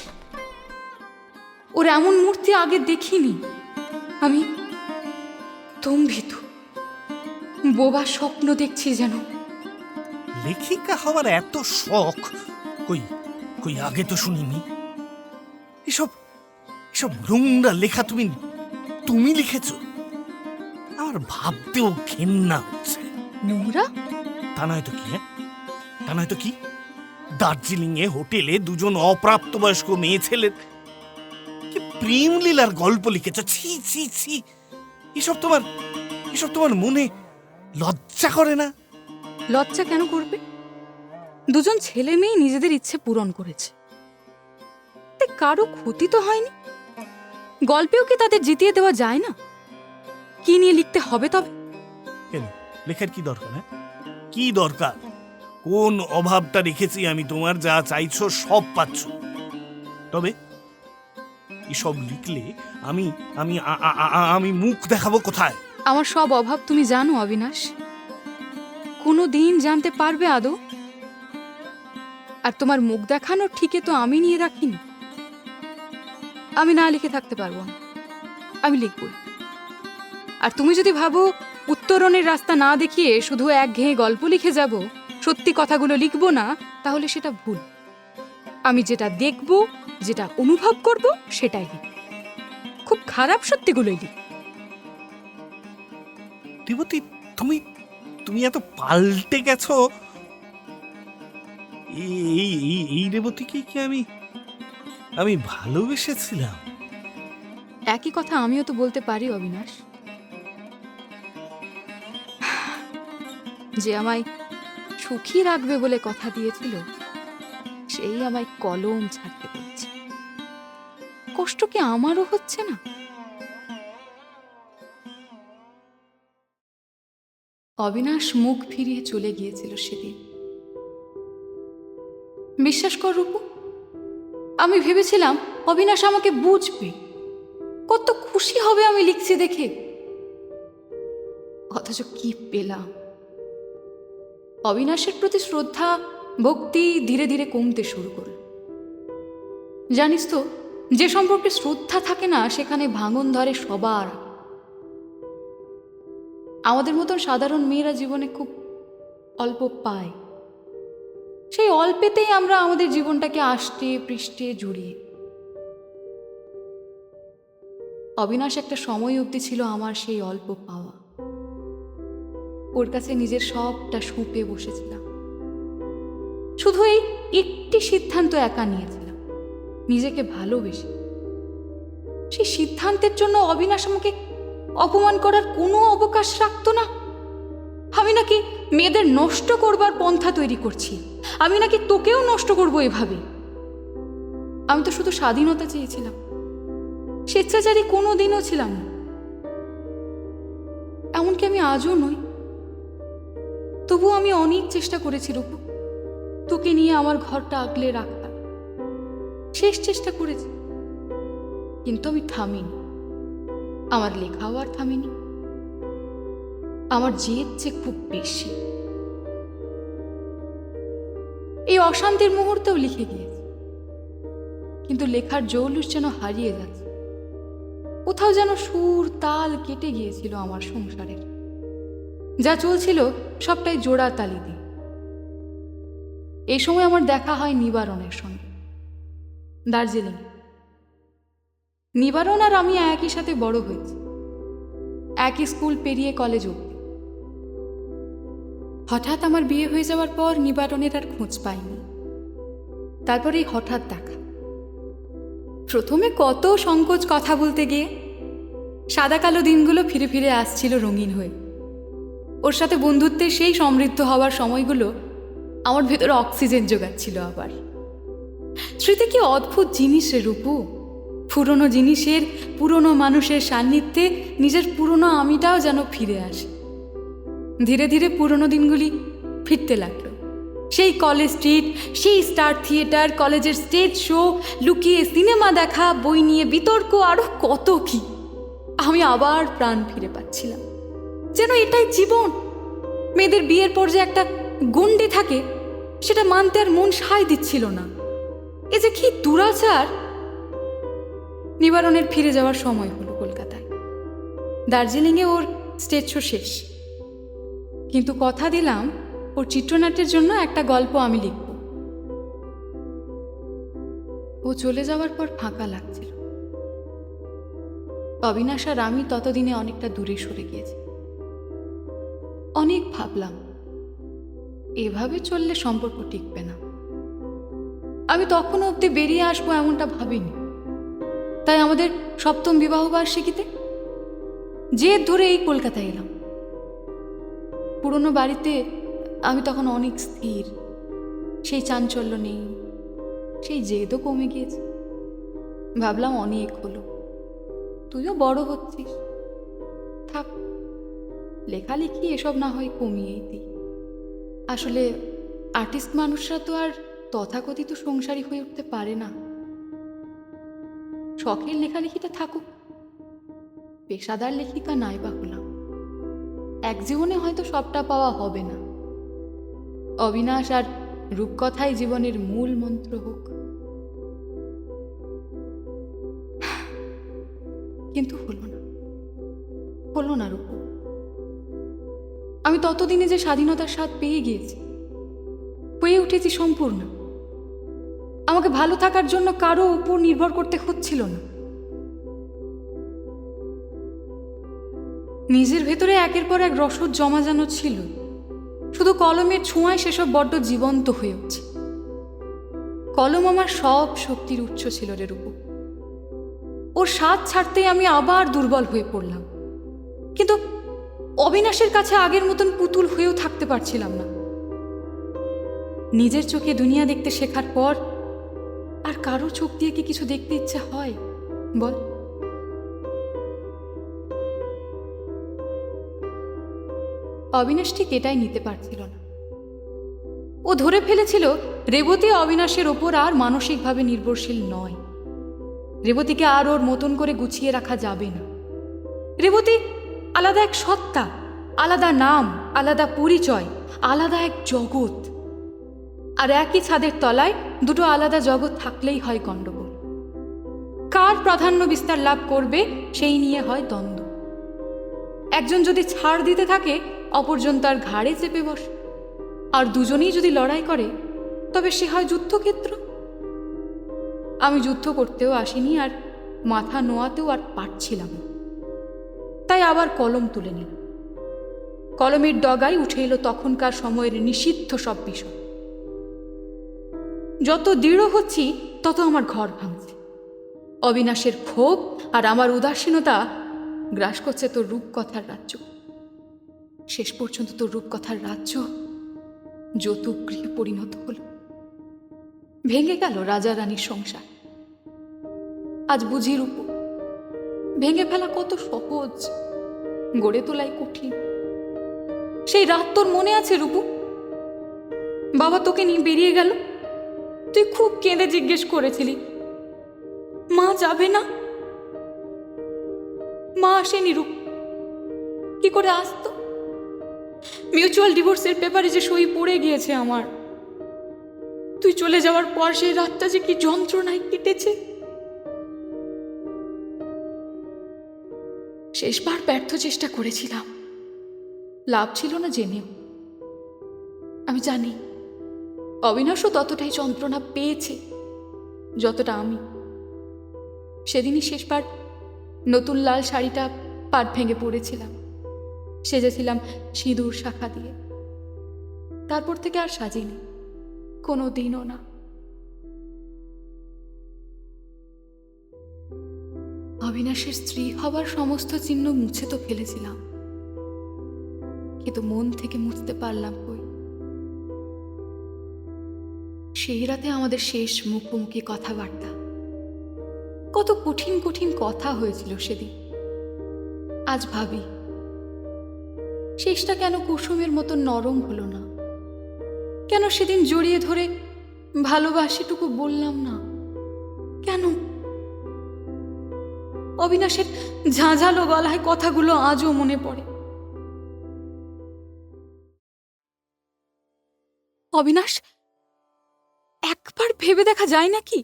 Speaker 5: ওর এমন মূর্তি আগে দেখিনি আমি। স্তম্ভিত, বোবা স্বপ্ন দেখছি যেন।
Speaker 3: লেখিকা হওয়ার এত শখ কই কই আগে তো শুনিনি। এসব এসব নোংরা লেখা তুমি লিখেছ? আমার ভাবতেও ঘেন্না হচ্ছে।
Speaker 5: নোংরা?
Speaker 3: তা নয় তো কি, হ্যাঁ, তা নয় তো কি? দার্জিলিং এ হোটেলে দুজন অপ্রাপ্তবয়স্ক মেয়ে ছেলের কি প্রেম লীলার গল্প লিখেছ। ছি ছি ছি, এসব তোমার মনে লজ্জা করে না?
Speaker 5: লজ্জা কেন করবে? দুজন ছেলে মেয়ে নিজেদের ইচ্ছে পূরণ করেছে, কারো ক্ষতি তো হয়নি। গল্পেও কি তাদের জিতিয়ে দেওয়া যায় না? কি নিয়ে লিখতে হবে তবে?
Speaker 3: কেন লেখার কি দরকার? হ্যাঁ, কি দরকার? কোন অভাবটা রেখেছি আমি তোমার? যা চাইছো সব পাচ্ছ। তবে এসব লিখলে আমি আমি আমি মুখ দেখাবো কোথায়?
Speaker 5: আমার সব অভাব তুমি জানো অবিনাশ, কোনো দিন জানতে পারবে আদৌ? আর তোমার মুখ দেখানোর ঠিকই তো আমি নিয়ে রাখিনি। আমি না লিখে থাকতে পারবো না, আমি লিখবই। আর তুমি যদি ভাবো উত্তরণের রাস্তা না দেখিয়ে শুধু একঘেয়ে গল্প লিখে যাব, সত্যি কথাগুলো লিখবো না, তাহলে সেটা ভুল। আমি যেটা দেখব, যেটা অনুভব করব, সেটাই লিখ। খুব খারাপ সত্যিগুলোই লিখ।
Speaker 3: রেবতী, তুমি তুমি এত পাল্টে গেছো। এই রেবতীকে কি আমি ভালোবেসেছিলাম?
Speaker 5: একই কথা আমিও তো বলতে পারি অবিনাশ। যে আমায় সুখী রাখবে বলে কথা দিয়েছিল, সেই আমায় কলম ছাড়তে বলছে। কষ্ট কি আমারও হচ্ছে না? অবিনাশ মুখ ফিরিয়ে চলে গিয়েছিল সেদিন। বিশ্বাস কর রূপু, আমি ভেবেছিলাম অবিনাশ আমাকে বুঝবে, কত খুশি হবে আমি লিখছি দেখে। অথচ কি পেলাম? অবিনাশের প্রতি শ্রদ্ধা ভক্তি ধীরে ধীরে কমতে শুরু করল। জানিস তো, যে সম্পর্কে শ্রদ্ধা থাকে না সেখানে ভাঙন ধরে সবার। আমাদের মতন সাধারণ মেয়েরা জীবনে খুব অল্প পায়, সেই অল্পেতেই আমরা আমাদের জীবনটাকে আষ্টে পৃষ্ঠে জড়িয়ে। অবিনাশ একটা সময় অবধি ছিল আমার সেই অল্প পাওয়া। ওর কাছে নিজের সবটা সুপে বসেছিলাম। শুধু এই একটি সিদ্ধান্ত একা নিয়েছিলাম, নিজেকে ভালোবেসে। সেই সিদ্ধান্তের জন্য অবিনাশ আমাকে অপমান করার কোনো অবকাশ রাখতো না। আমি নাকি মেয়েদের নষ্ট করবার পন্থা তৈরি করছি, আমি নাকি তোকেও নষ্ট করবো এভাবে। আমি তো শুধু স্বাধীনতা চেয়েছিলাম, স্বেচ্ছাচারী কোনো দিনও ছিলাম না। এমনকি আমি আজও নই। তবু আমি অনেক চেষ্টা করেছি রূপু, তোকে নিয়ে আমার ঘরটা আগলে রাখতাম। শেষ চেষ্টা করেছি, কিন্তু আমি থামিনি। আমার লেখাও আর থামিনি। আমার জেদ যে খুব বেশি। এই অশান্তির মুহূর্তেও লিখে গিয়েছি, কিন্তু লেখার জৌলুস যেন হারিয়ে যাচ্ছে। কোথাও যেন সুর তাল কেটে গিয়েছিল আমার সংসারের। যা চলছিল সবটাই জোড়া তালি দিয়ে। এই সময় আমার দেখা হয় নিবারণের সঙ্গে দার্জিলিং। নিবারণ আর আমি একই সাথে বড় হয়েছি, একই স্কুল পেরিয়ে কলেজ অবধি। হঠাৎ আমার বিয়ে হয়ে যাওয়ার পর নিবারণের আর খোঁজ পাইনি। তারপরেই হঠাৎ দেখা। প্রথমে কত সংকোচ কথা বলতে গিয়ে। সাদা কালো দিনগুলো ফিরে ফিরে আসছিল রঙিন হয়ে। ওর সাথে বন্ধুত্বের সেই সমৃদ্ধ হওয়ার সময়গুলো আমার ভেতরে অক্সিজেন যোগাচ্ছিল আবার। স্মৃতি কি অদ্ভুত জিনিস রে রূপু। পুরনো জিনিসের, পুরনো মানুষের সান্নিধ্যে নিজের পুরনো আমিটাও যেন ফিরে আসে। ধীরে ধীরে পুরনো দিনগুলি ফিরতে লাগলো। সেই কলেজ স্ট্রিট, সেই স্টার থিয়েটার, কলেজের স্টেজ শো, লুকিয়ে সিনেমা দেখা, বই নিয়ে বিতর্ক, আরো কত কি। আমি আবার প্রাণ ফিরে পাচ্ছিলাম, যেন এটাই জীবন। মেয়েদের বিয়ের পর যে একটা গণ্ডি থাকে, সেটা মানতে আর মন সায় দিচ্ছিল না। এ যে কি দুরাচার। নিবারণের ফিরে যাওয়ার সময় হলো কলকাতায়। দার্জিলিংয়ে ওর স্টেজ শো শেষ, কিন্তু কথা দিলাম ওর চিত্রনাট্যের জন্য একটা গল্প আমি লিখব। ও চলে যাওয়ার পর ফাঁকা লাগছিল। অবিনাশ আর আমি ততদিনে অনেকটা দূরে সরে গিয়েছি। অনেক ভাবলাম এভাবে চললে সম্পর্ক টিকবে না। আমি তখনও অব্দি বেরিয়ে আসবো এমনটা ভাবিনি। তাই আমাদের 7ম বিবাহবার্ষিকীতে জেদ ধরে এই কলকাতায় এলাম। পুরনো বাড়িতে আমি তখন অনেক স্থির, সেই চাঞ্চল্য নেই, সেই জেদও কমে গিয়েছে। ভাবলাম অনেক হলো, তুইও বড় হচ্ছিস, থাক, লেখালেখি এসব না হয় কমিয়েই দিই। আসলে আর্টিস্ট মানুষরা তো আর তথাকথিত সংসারী হয়ে উঠতে পারে না। শখের লেখালেখিটা থাকুক, পেশাদার লেখিকা নাই বা হলাম। এক জীবনে হয়তো সবটা পাওয়া হবে না। অবিনাশ আর রূপকথাই জীবনের মূল মন্ত্র হোক। কিন্তু হলো না রূপ। আমি ততদিনে যে স্বাধীনতার স্বাদ পেয়ে গিয়েছি, হয়ে উঠেছি সম্পূর্ণ। আমাকে ভালো থাকার জন্য কারো উপর নির্ভর করতে হচ্ছিল না। নিজের ভেতরে একের পর এক রসদ জমা যেন ছিল, শুধু কলমের ছোঁয়ায় সেসব বড্ড জীবন্ত হয়ে উঠছে। কলম আমার সব শক্তির উৎস ছিল রে রূপু। ওর স্বাদ ছাড়তেই আমি আবার দুর্বল হয়ে পড়লাম, কিন্তু অবিনাশের কাছে আগের মতন পুতুল হয়েও থাকতে পারছিলাম না। নিজের চোখে দুনিয়া দেখতে শেখার পর আর কারো চোখ দিয়ে কি কিছু দেখতে ইচ্ছে হয় বল? অবিনাশ ঠিক এটাই নিতে পারছিল না। ও ধরে ফেলেছিল রেবতী অবিনাশের ওপর আর মানসিকভাবে নির্ভরশীল নয়। রেবতীকে আর ওর মতন করে গুছিয়ে রাখা যাবে না। রেবতী আলাদা এক সত্তা, আলাদা নাম, আলাদা পরিচয়, আলাদা এক জগৎ। আর একই ছাদের তলায় দুটো আলাদা জগৎ থাকলেই হয় গণ্ডগোল। কার প্রাধান্য বিস্তার লাভ করবে সেই নিয়ে হয় দ্বন্দ্ব। একজন যদি ছাড় দিতে থাকে, অপরজন তার ঘাড়ে চেপে বসে। আর দুজনেই যদি লড়াই করে, তবে সে হয় যুদ্ধক্ষেত্র। আমি যুদ্ধ করতেও আসিনি, আর মাথা নোয়াতেও আর পারছিলাম না। তাই আবার কলম তুলে নিল। কলমের ডগায় উঠে এলো তখনকার সময়ের নিষিদ্ধ সব বিষয়। যত দৃঢ় হচ্ছি তত আমার ঘর ভাঙছে। অবিনাশের ক্ষোভ আর আমার উদাসীনতা গ্রাস করছে তোর রূপকথার রাজ্য। শেষ পর্যন্ত তোর রূপকথার রাজ্য যৌতুকগৃহে পরিণত হল। ভেঙে গেল রাজা রানীর সংসার। আজ বুঝি রূপু, ভেঙে ফেলা কত সহজ, গড়ে তোলাই কঠিন। সেই রাত তোর মনে আছে রূপু? বাবা তোকে নিয়ে বেরিয়ে গেল, তুই খুব কেঁদে জিজ্ঞেস করেছিলি, মা যাবে না? মা আসেনি রূপ, কি করে আসতো? মিউচুয়াল ডিভোর্সের পেপারে যে সই পড়ে গিয়েছে আমার। তুই চলে যাওয়ার পর সেই রাতটা যে কি যন্ত্রণায় কেটেছে। শেষবার ব্যর্থ চেষ্টা করেছিলাম, লাভ ছিল না জেনেও। আমি জানি অবিনাশও ততটাই যন্ত্রণা পেয়েছে যতটা আমি। সেদিনই শেষবার নতুন লাল শাড়িটা পাট ভেঙে পড়েছিলাম, সেজেছিলাম সিঁদুর শাখা দিয়ে। তারপর থেকে আর সাজিনি, কোনো দিনও না। অবিনাশের স্ত্রী হবার সমস্ত চিহ্ন মুছে তো ফেলেছিলাম, কিন্তু মন থেকে মুছতে পারলাম কই। সেই রাতে আমাদের শেষ মুখোমুখি কথাবার্তা, কত কঠিন কঠিন কথা হয়েছিল সেদিন। আজ ভাবি শেষটা কেন কুসুমের মতো নরম হলো না? কেন সেদিন জড়িয়ে ধরে ভালোবাসিটুকু বললাম না? কেন অবিনাশের ঝাঁঝালো গলায় কথাগুলো আজও মনে পড়ে। অবিনাশ, একবার ভেবে দেখা যায় নাকি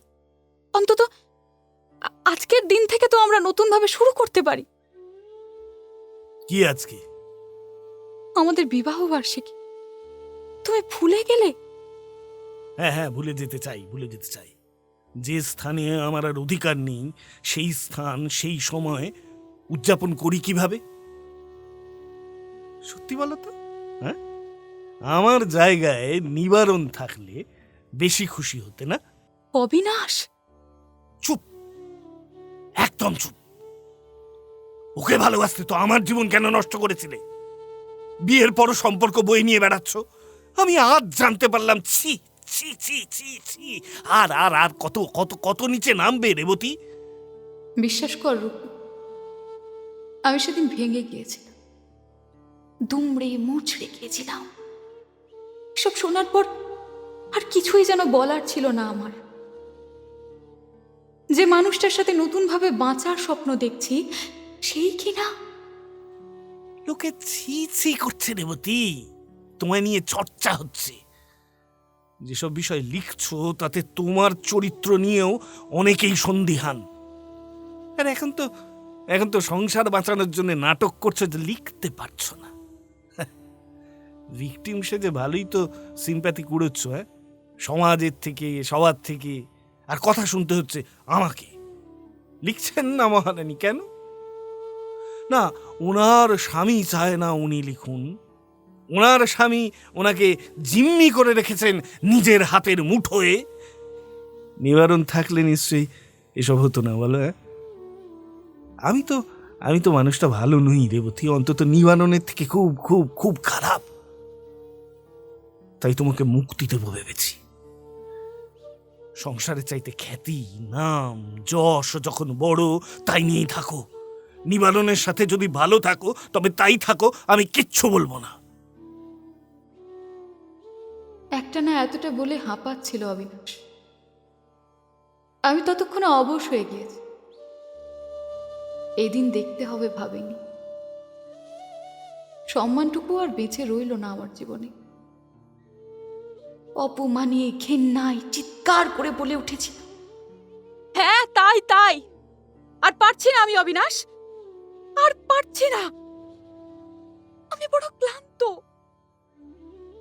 Speaker 5: অন্তত আজকের দিন থেকে তো আমরা নতুন ভাবে শুরু করতে পারি।
Speaker 3: কি আজকে?
Speaker 5: আমাদের বিবাহ বার্ষিকী। তুমি ভুলে গেলে?
Speaker 3: হ্যাঁ হ্যাঁ, ভুলে যেতে চাই, ভুলে যেতে চাই। যে স্থানে আমার আর অধিকার নেই, সেই স্থান সেই সময় উদযাপন করি কিভাবে? সত্যি বলো তো, হ্যাঁ? আমার জায়গায় নিবারণ থাকলে বেশি খুশি হতে না?
Speaker 5: অবিনাশ,
Speaker 3: চুপ, একদম চুপ। ওকে ভালোবাসতে তো আমার জীবন কেন নষ্ট করেছিলে? বিয়ের পরও সম্পর্ক বই নিয়ে বেড়াচ্ছ। আমি আজ জানতে পারলাম, ছি ছি ছি ছি ছি। আর আর আর কত কত কত নিচে নামবে রেবতী?
Speaker 5: বিশ্বাস কর রূপু, আমি সেদিন ভেঙে গিয়েছিলাম, দুমড়ে মুচড়ে গিয়েছিলাম। এসব শোনার পর আর কিছুই যেন বলার ছিল না আমার। যে মানুষটার সাথে নতুনভাবে বাঁচার স্বপ্ন দেখছি, সেই কিনা
Speaker 3: লোকে ছি ছি করছে রেবতী, তোমায় নিয়ে চর্চা হচ্ছে। যেসব বিষয় লিখছো তাতে তোমার চরিত্র নিয়েও অনেকেই সন্দিহান। আর এখন তো সংসার বাঁচানোর জন্য নাটক করছো যে লিখতে পারছো না। ভিকটিম সেজে ভালোই তো সিম্প্যাথি কুড়োচ্ছ, হ্যাঁ? সমাজের থেকে, সবার থেকে, আর কথা শুনতে হচ্ছে আমাকে। লিখছেন না মহারানী, কেন? না, ওনার স্বামী চায় না উনি লিখুন। ওনার স্বামী ওনাকে জিম্মি করে রেখেছেন নিজের হাতের মুঠোয়। নিবারণ থাকলে নিশ্চয়ই এসব হতো না, বলো? আমি তো মানুষটা ভালো নই রেবতী, অন্তত নিবারণের থেকে খুব খুব খুব খারাপ। তাই তোমাকে মুক্তি দেবো ভেবেছি। সংসারে চাইতে খ্যাতি, নাম, যশ যখন বড়, তাই নিয়েই থাকো। নিবারণের সাথে যদি ভালো থাকো তবে তাই থাকো, আমি কিচ্ছু বলবো না।
Speaker 5: একটা না এতটা বলে হাঁপাচ্ছিল অবিনাশ। আমি ততক্ষণে অবশ হয়ে গিয়েছি। এদিন দেখতে হবে ভাবিনি। সম্মানটুকু আর বেঁচে রইল না আমার জীবনে। অপমানে ঘেন্নায় চিৎকার করে বলে উঠেছি, হ্যাঁ তাই তাই, আর পারছি না আমি অবিনাশ, আর পারছি না। আমি বড় ক্লান্ত।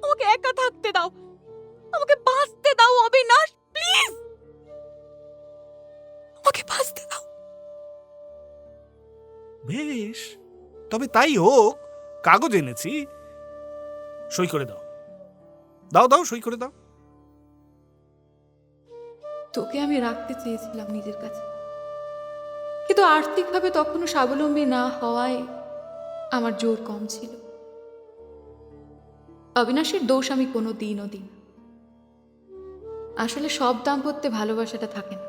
Speaker 5: আমাকে একা থাকতে দাও, আমাকে বাঁচতে দাও অবিনাশ, প্লিজ আমাকে বাঁচতে দাও।
Speaker 3: বেশ, তবে তাই হোক। কাগজ এনেছি, সই করে দাও। দাও দাও, সই করে দাও।
Speaker 5: তোকে আমি রাখতে চেয়েছিলাম নিজের কাছে, কিন্তু আর্থিকভাবে তখনও স্বাবলম্বী না হওয়ায় আমার জোর কম ছিল। অবিনাশের দোষ আমি কোনো দিনও দিই না। আসলে সব দাম্পত্যে ভালোবাসাটা থাকে না।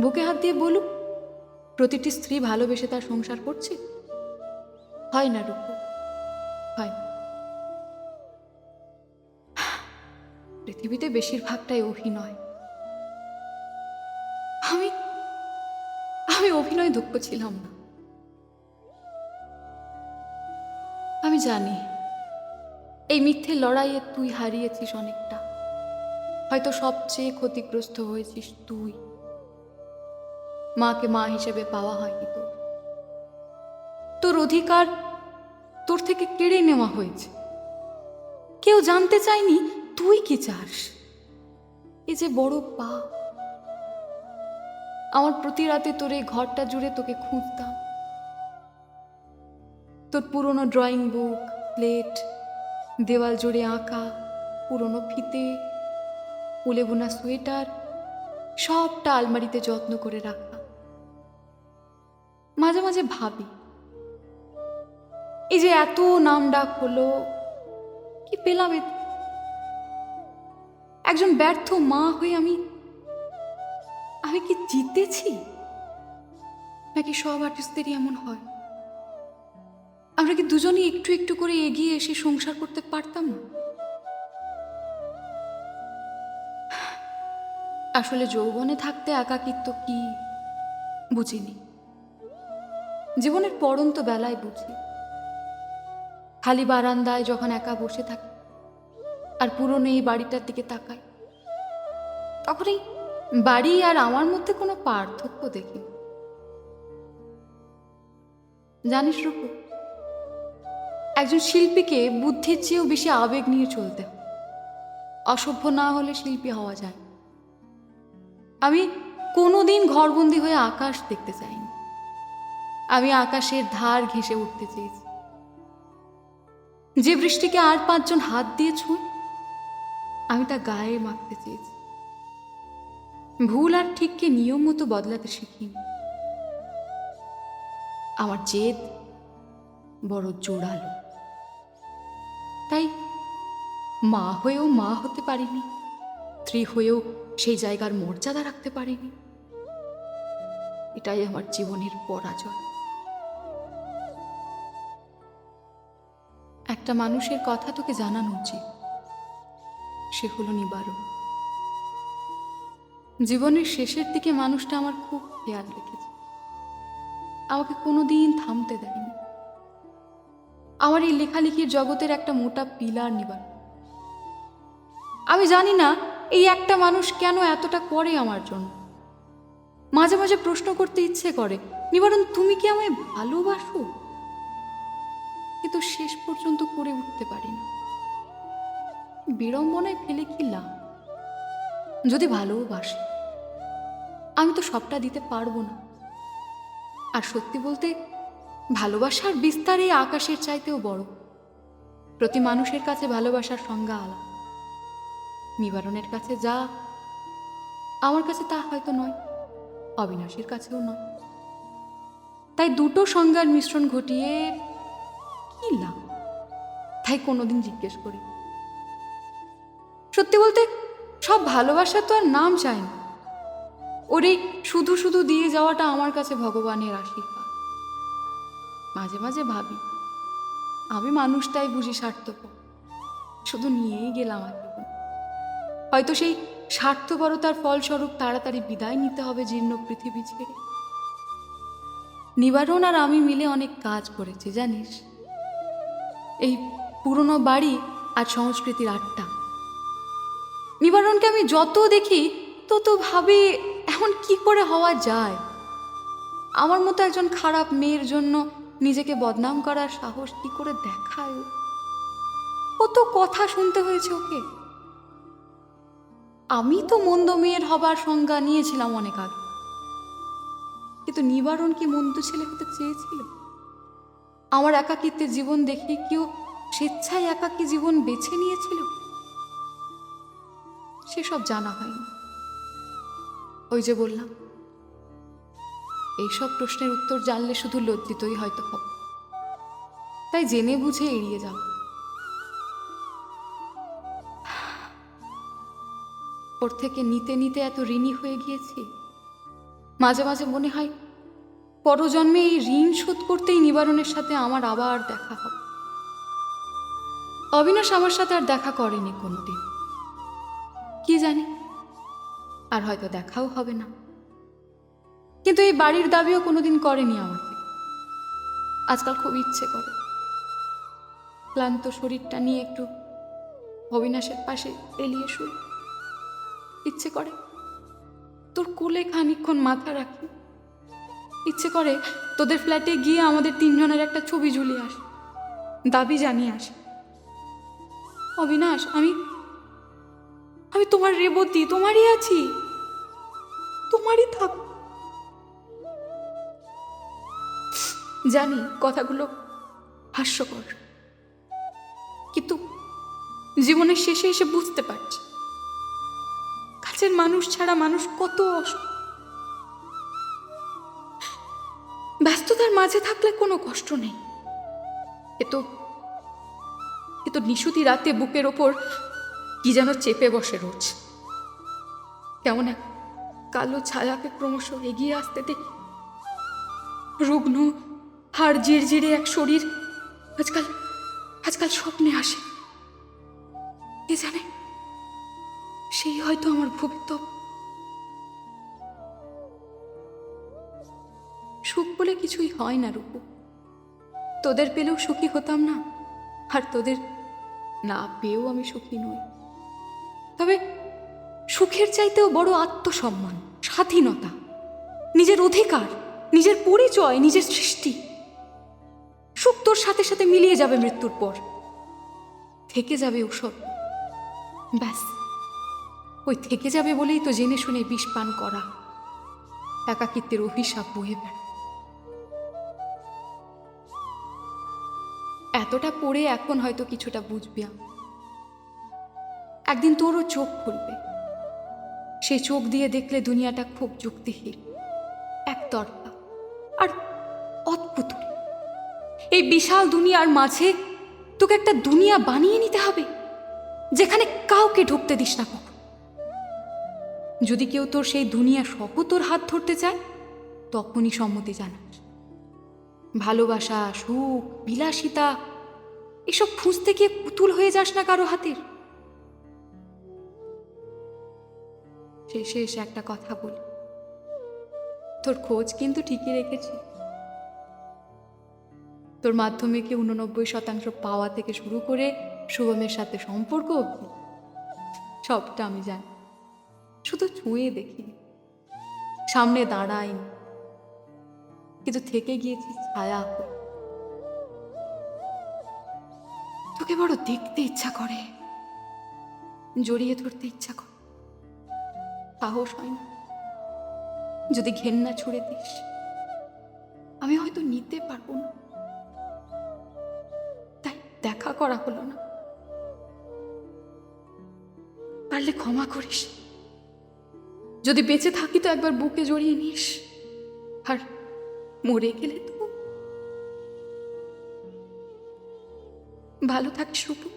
Speaker 5: বুকে হাত দিয়ে বলুক, প্রতিটি স্ত্রী ভালোবেসে তার সংসার করছে? হয় না রূপু, হয় না। পৃথিবীতে বেশিরভাগটাই অভিনয়। আমি আমি অভিনয় দক্ষ ছিলাম না। আমি জানি এই মিথ্যে লড়াইয়ে তুই হারিয়েছিস অনেকটা। হয়তো সবচেয়ে ক্ষতিগ্রস্ত হয়েছিস তুই। মাকে মা হিসেবে পাওয়া হয়নি তোর। তোর অধিকার তোর থেকে কেড়ে নেওয়া হয়েছে। কেউ জানতে চায়নি তুই কি চাস। এ যে বড় পাপ। আমার প্রতি রাতে তোর এই ঘরটা জুড়ে তোকে খুঁজতাম। তোর পুরনো ড্রয়িং বুক, প্লেট, দেওয়াল জুড়ে আঁকা পুরনো ফিতে, উলে বোনা সোয়েটার, সবটা আলমারিতে যত্ন করে রাখা। মাঝে মাঝে ভাবি, এই যে এত নাম ডাক হলো, কি পেলাম এতে? একজন ব্যর্থ মা হয়ে আমি কি জিতেছি? নাকি সব আর্টিস্টদেরই এমন হয়? আমরা কি দুজনেই একটু একটু করে এগিয়ে এসে সংসার করতে পারতাম না? আসলে যৌবনে থাকতে একাকিত্ব কি বুঝিনি। জীবনের পড়ন্ত বেলায় বুঝি। খালি বারান্দায় যখন একা বসে থাকি আর পুরনো এই বাড়িটার দিকে তাকাই, তখন এই বাড়ি আর আমার মধ্যে কোনো পার্থক্য দেখি না। জানিস রূপু, একজন শিল্পীকে বুদ্ধির চেয়েও বেশি আবেগ নিয়ে চলতে হয়। অসভ্য না হলে শিল্পী হওয়া যায়। আমি কোনোদিন ঘরবন্দি হয়ে আকাশ দেখতে চাইনি। আমি আকাশের ধার ঘেঁষে উঠতে চেয়েছি। যে বৃষ্টিকে আর 5 জন হাত দিয়ে ছুঁই, আমি তা গায়ে মাখতে চেয়েছি। ভুল আর ঠিককে নিয়ম মতো বদলাতে শিখিনি। আমার জেদ বড় জোরালো। তাই মা হয়েও মা হতে পারিনি, স্ত্রী হয়েও সেই জায়গার মর্যাদা রাখতে পারিনি। এটাই আমার জীবনের পরাজয়। একটা মানুষের কথা তোকে জানানো উচিত, সে হলো নিবারণ। জীবনের শেষের দিকে মানুষটা আমার খুব খেয়াল রেখেছে। আমাকে কোনোদিন থামতে দেয়নি। আমার এই লেখালেখির জগতের একটা মোটা পিলার নিবারণ। আমি জানি না এই একটা মানুষ কেন এতটা করে আমার জন্য। মাঝে মাঝে প্রশ্ন করতে ইচ্ছে করে, নিবারণ তুমি কি আমায় ভালোবাসো? কিন্তু শেষ পর্যন্ত করে উঠতে পারি না। বিড়ম্বনায় ফেলে কি লাভ? যদি ভালোবাসি, আমি তো সবটা দিতে পারবো না। আর সত্যি বলতে ভালোবাসার বিস্তার এই আকাশের চাইতেও বড়। প্রতি মানুষের কাছে ভালোবাসার সংজ্ঞা আলাদা। নিবারণের কাছে যা, আমার কাছে তা হয়তো নয়, অবিনাশের কাছেও নয়। তাই দুটো সংজ্ঞার মিশ্রণ ঘটিয়ে কি লাভ, তাই কোনোদিন জিজ্ঞেস করি। সত্যি বলতে সব ভালোবাসা তো আর নাম চায় না। ওর এই শুধু শুধু দিয়ে যাওয়াটা আমার কাছে ভগবানের আশীর্বাদ। মাঝে মাঝে ভাবি আমি মানুষটাই বুঝি স্বার্থপর, শুধু নিয়েই গেলাম আর জীবন। হয়তো সেই স্বার্থপরতার ফলস্বরূপ তাড়াতাড়ি বিদায় নিতে হবে জীর্ণ পৃথিবী ছেড়ে। নিবারণ আর আমি মিলে অনেক কাজ করেছি জানিস, এই পুরনো বাড়ি আর সংস্কৃতির আড্ডা। নিবারণকে আমি যত দেখি তত ভাবি এমন কি করে হওয়া যায়। আমার মতো একজন খারাপ মেয়ের জন্য নিজেকে বদনাম করার সাহস কি করে দেখায়। কত কথা শুনতে হয়েছে ওকে। আমি তো মন্দ মেয়ের হবার সংজ্ঞা নিয়েছিলাম অনেক আগে, কিন্তু নিবারণ কি মন্দ ছেলে হতে চেয়েছিল? আমার একাকিত্বের জীবন দেখে কেউ স্বেচ্ছায় একাকী জীবন বেছে নিয়েছিল? সেসব জানা হয়নি। ওই যে বললাম, এইসব প্রশ্নের উত্তর জানলে শুধু লজ্জিতই হয়তো হবে, তাই জেনে বুঝে এড়িয়ে যাও। ওর থেকে নিতে নিতে এত ঋণী হয়ে গিয়েছি, মাঝে মাঝে মনে হয় পরজন্মে এই ঋণ শোধ করতেই নিবারণের সাথে আমার আবার দেখা হবে। অবিনাশ আমার সাথে আর দেখা করেনি কোনোদিন, কি জানি আর হয়তো দেখাও হবে না। কিন্তু এই বাড়ির দাবিও কোনোদিন করেনি আমার থেকে। আজকাল খুব ইচ্ছে করে ক্লান্ত শরীরটা নিয়ে একটু অবিনাশের পাশে এলিয়ে শুই। ইচ্ছে করে তোর কোলে খানিকক্ষণ মাথা রাখি। ইচ্ছে করে তোদের ফ্ল্যাটে গিয়ে আমাদের তিনজনের একটা ছবি ঝুলিয়ে আসে, দাবি জানিয়ে আসে, অবিনাশ আমি আমি তোমার রেবতী, তোমারই আছি, তোমারই থাক। জানি কথাগুলো হাস্যকর, কিন্তু জীবনের শেষে এসে বুঝতে পারছি কাছের মানুষ ছাড়া মানুষ কত ব্যস্ততার মাঝে থাকলে কোনো কষ্ট নেই। এ তো নিশুতি রাতে বুকের ওপর কি যেন চেপে বসে রোজ। কেমন এক কালো ছায়াকে ক্রমশ এগিয়ে আসতে দেখি। রুগ্ন হাড় জিরজিরে এক শরীর আজকাল স্বপ্নে আসে। কে জানে সেই হয়তো আমার ভবিতব্য। সুখ বলে কিছুই হয় না রূপু। তোদের পেলেও সুখী হতাম না, আর তোদের না পেয়েও আমি সুখী নই। তবে সুখের চাইতেও বড় আত্মসম্মান, স্বাধীনতা, নিজের অধিকার, নিজের পরিচয়, নিজের সৃষ্টি। সুখ তোর সাথে সাথে মিলিয়ে যাবে মৃত্যুর পর, থেকে যাবে ওসব। ব্যাস ওই থেকে যাবে বলেই তো জেনে শুনে বিষ পান করা, একাকিত্বের অভিশাপ বয়ে বেড়া। এতটা পড়ে এখন হয়তো কিছুটা বুঝবি। একদিন তোরও চোখ খুলবে, সেই চোখ দিয়ে দেখলে দুনিয়াটা খুব যুক্তিহীন, একতরফা আর অদ্ভুত। এই বিশাল দুনিয়ার মাঝে তোকে একটা দুনিয়া বানিয়ে নিতে হবে যেখানে কাউকে ঢুকতে দিস না কখন। যদি কেউ তোর সেই দুনিয়া সহ তোর হাত ধরতে চায়, তখনই সম্মতি জানাস। ভালোবাসা, সুখ, বিলাসিতা এসব খুঁজতে গিয়ে পুতুল হয়ে যাস না কারো হাতের। শেষে এসে একটা কথা বলি, তোর খোঁজ কিন্তু ঠিকই রেখেছি। তোর মাধ্যমিকে 89% পাওয়া থেকে শুরু করে শুভমের সাথে সম্পর্ক অবধি সবটা আমি জানি। শুধু ছুঁয়ে দেখিনি, সামনে দাঁড়াইনি, কিন্তু থেকে গিয়েছি ছায়া হয়ে। তোকে বড় দেখতে ইচ্ছা করে, জড়িয়ে ধরতে ইচ্ছা করে, সাহস হয় না। যদি ঘেন্না ছুড়ে দিস, আমি হয়তো নিতে পারবো না, তাই দেখা করা হলো না। পারলে ক্ষমা করিস। যদি বেঁচে থাকি তো একবার বুকে জড়িয়ে নিস, আর মরে গেলে তো ভালো থাকিস রূপু।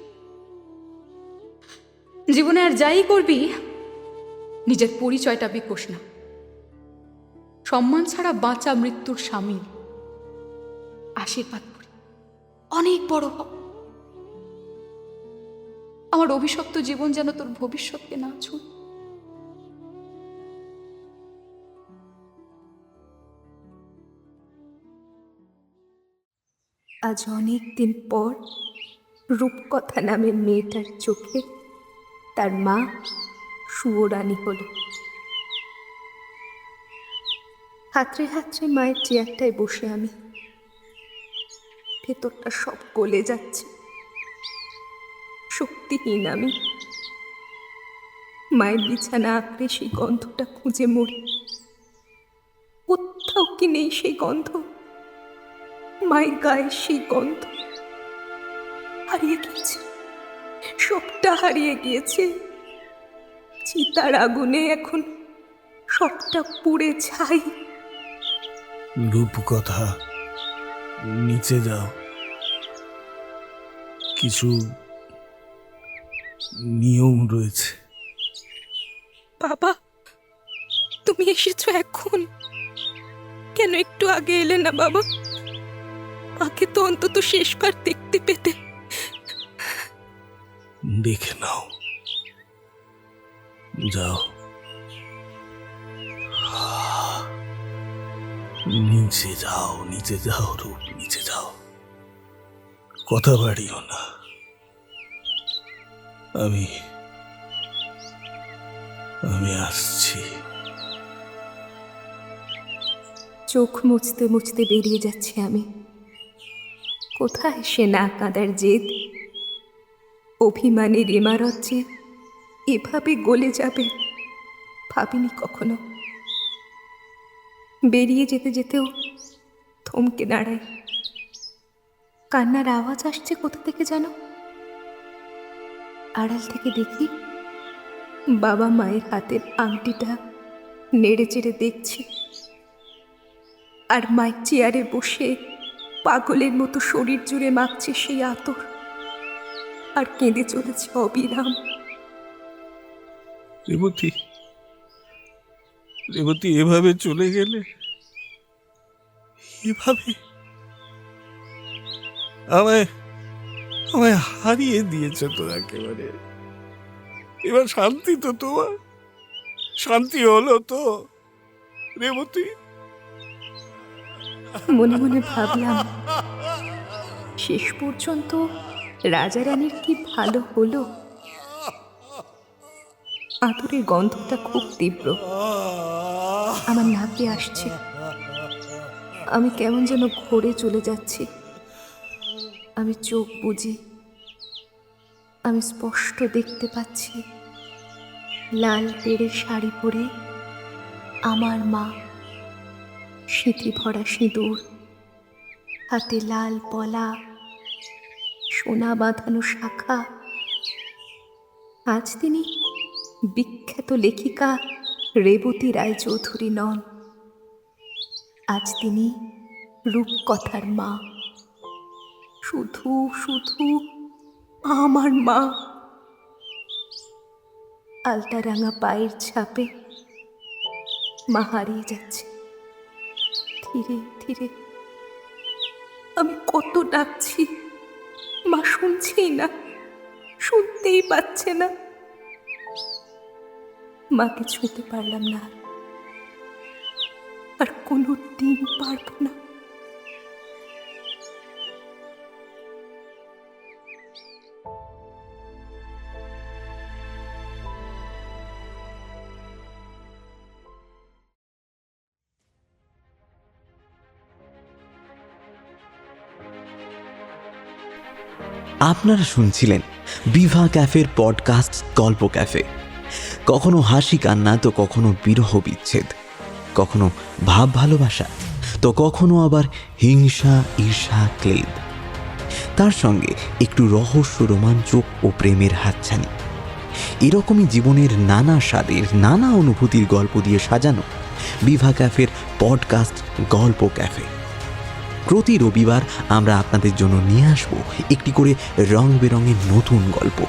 Speaker 5: জীবনে আর যাই করবি, নিজের পরিচয়টা বিকোস না। সম্মান ছাড়া বাঁচা মৃত্যুর স্বামী। আশীর্বাদ করি, অনেক বড় হ। আমার অভিশপ্ত জীবন যেন তোর ভবিষ্যৎকে না ছুঁয়।
Speaker 2: আজ অনেক দিন পর রূপকথা নামের মেয়েটার চোখে তার মা সুয়োরানী হল। হাতড়ে হাতড়ে মায়ের চেয়ারটায় বসে আমি, ভেতরটা সব গলে যাচ্ছে, শক্তিহীন আমি। মায়ের বিছানা আঁকড়ে সেই গন্ধটা খুঁজে মরি, কোথাও কি নেই সেই গন্ধ? মায়ের গায়ে সেই গন্ধ হারিয়ে গিয়েছে, সবটা হারিয়ে গিয়েছে। চিতার আগুনে এখন সবটা পুড়ে ছাই।
Speaker 3: রূপকথা, নিচে যাও, কিছু নিয়ম রয়েছে।
Speaker 2: বাবা, তুমি এসেছো এখন? কেন একটু আগে এলে না বাবা? মাকে তো অন্তত শেষবার দেখতে পেতে।
Speaker 3: দেখে নাও, যাও। নিচে যাও, নিচে যাও রূপ, নিচে যাও। কথা বাড়িও না। আমি আসছি।
Speaker 2: চোখ মুছতে মুছতে বেরিয়ে যাচ্ছি আমি। কোথায় সে না কাঁদার জেদ? অভিমানের ইমারত যে এভাবে গলে যাবে ভাবিনি কখনো। বেরিয়ে যেতে যেতেও থমকে দাঁড়াই। কান্নার আওয়াজ আসছে কোথা থেকে যেন। আড়াল থেকে দেখি বাবা মায়ের হাতের আংটিটা নেড়ে চেড়ে দেখছে, আর মায়ের চেয়ারে বসে পাগলের মতো শরীর জুড়ে মাখছে সেই আতর, আর কেঁদে চলেছে অবিরাম।
Speaker 3: রেবতী, রেবতী, এভাবে চলে গেলে? এভাবে আমায় আমায় হারিয়ে দিয়েছে তো একেবারে। এবার শান্তি তো তোমার? শান্তি হলো তো রেবতী?
Speaker 2: মনে মনে ভাবলাম, শেষ পর্যন্ত রাজা রানীর কি ভালো হলো। আতরের গন্ধটা খুব তীব্র, আমার নাকে আসছে। আমি কেমন যেন ঘোরে চলে যাচ্ছি। আমি চোখ বুজি, আমি স্পষ্ট দেখতে পাচ্ছি লাল পেড়ে শাড়ি পরে আমার মা, সিঁথি ভরা সিঁদুর, হাতে লাল পলা, সোনা বাঁধানো শাখা। আজ তিনি বিখ্যাত লেখিকা রেবতী রায়চৌধুরী নন, আজ তিনি রূপকথার মা। শুধু শুধু আমার মা। আলতা রাঙা পায়ের ছাপে মা হারিয়ে যাচ্ছে ধীরে ধীরে। আমি কত ডাকছি, মা শুনছেই না, শুনতেই পাচ্ছে না। মাকে ছুঁতে পারলাম না, আর কোনো দিন পারবো না।
Speaker 1: আপনারা শুনছিলেন বিভা ক্যাফের পডকাস্ট গল্প ক্যাফে। কখনো হাসি কান্না, তো কখনো বিরহ বিচ্ছেদ, কখনো ভাব ভালোবাসা, তো কখনো আবার হিংসা, ঈর্ষা, ক্লেদ। তার সঙ্গে একটু রহস্য, রোমাঞ্চ ও প্রেমের হাতছানি। এরকমই জীবনের নানা স্বাদের, নানা অনুভূতির গল্প দিয়ে সাজানো বিভা ক্যাফের পডকাস্ট গল্প ক্যাফে। প্রতি রবিবার আমরা আপনাদের জন্য নিয়ে আসব একটি করে রং বেরঙের নতুন গল্প।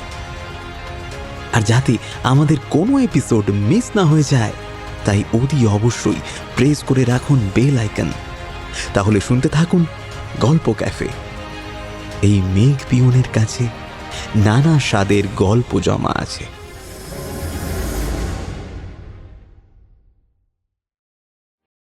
Speaker 1: আর যাতে আমাদের কোনো এপিসোড মিস না হয়ে যায়, তাই অতি অবশ্যই প্রেস করে রাখুন বেল আইকন। তাহলে শুনতে থাকুন গল্প ক্যাফে। এই মেঘ পিয়নের কাছে নানা স্বাদের গল্প জমা আছে।